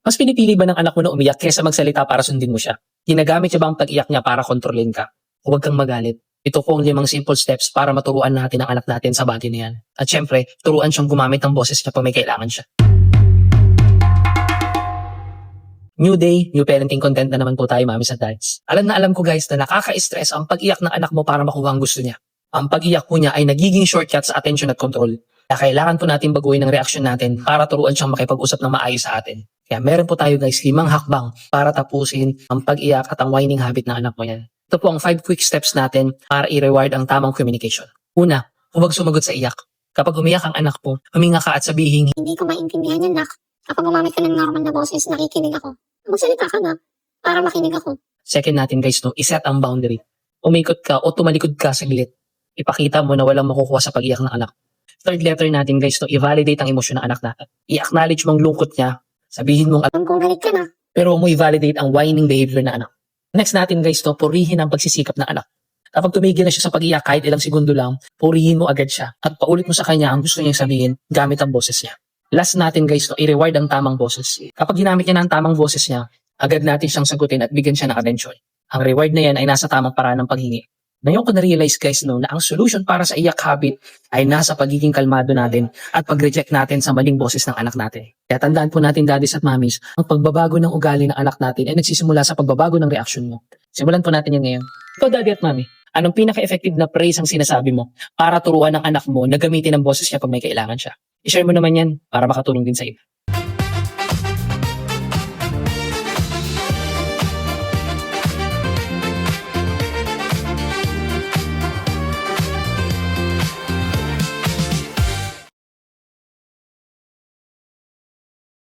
Mas pinipili ba ng anak mo na umiyak kaysa magsalita para sundin mo siya? Ginagamit niya ba ang pag-iyak niya para kontrolin ka? Huwag kang magalit. Ito po ang 5 simple steps para maturuan natin ang anak natin sa bagay na yan. At syempre, turuan siyang gumamit ng boses niya pag may kailangan siya. New day, new parenting content na naman po tayo, mamis at dads. Alam na alam ko guys na nakaka-stress ang pag-iyak ng anak mo para makuha ang gusto niya. Ang pag-iyak po niya ay nagiging shortcut sa attention at control. Kaya kailangan po natin baguhin ang reaksyon natin para turuan siyang makipag-usap ng maayos sa atin. Kaya meron po tayo guys 5 hakbang para tapusin ang pag-iyak at ang whining habit ng anak mo yan. Ito po ang 5 quick steps natin para i-reward ang tamang communication. Una, huwag sumagot sa iyak. Kapag umiyak ang anak mo, huminga ka at sabihin, Hindi ko maintindihan yan, Nak. Kapag gumamit ka ng normal na boses, nakikinig ako. Magsalita ka na, para makinig ako. second natin guys, no, iset ang boundary. Umikot ka o tumalikod ka saglit. Ipakita mo na walang makukuha sa pag-iyak ng anak. Third letter natin guys, no, i-validate ang emosyon ng anak natin. I-acknowledge mong lungkot niya. Sabihin mong Alam kong galit ka na. pero mo i-validate ang whining behavior ng anak. Next natin guys, no, purihin ang pagsisikap ng anak. Kapag tumigil na siya sa pag-iyak kahit ilang segundo lang, purihin mo agad siya at paulit mo sa kanya ang gusto niyang sabihin gamit ang boses niya. Last natin guys, no, i-reward ang tamang boses. Kapag ginamit niya na ang tamang boses niya, agad natin siyang sagutin at bigyan siya ng atensyon. Ang reward na yan ay nasa tamang paraan ng paghingi. Ngayon ko na-realize guys, no, na ang solution para sa iyak habit ay nasa pagiging kalmado natin at pag-reject natin sa maling boses ng anak natin. Kaya tandaan po natin daddies at mommies, ang pagbabago ng ugali ng anak natin ay nagsisimula sa pagbabago ng reaksyon mo. Simulan po natin yan ngayon. Ikaw daddy at mommy, anong pinaka-effective na praise ang sinasabi mo para turuan ng anak mo na gamitin ang boses niya pag may kailangan siya? I-share mo naman yan para makatulong din sa iba.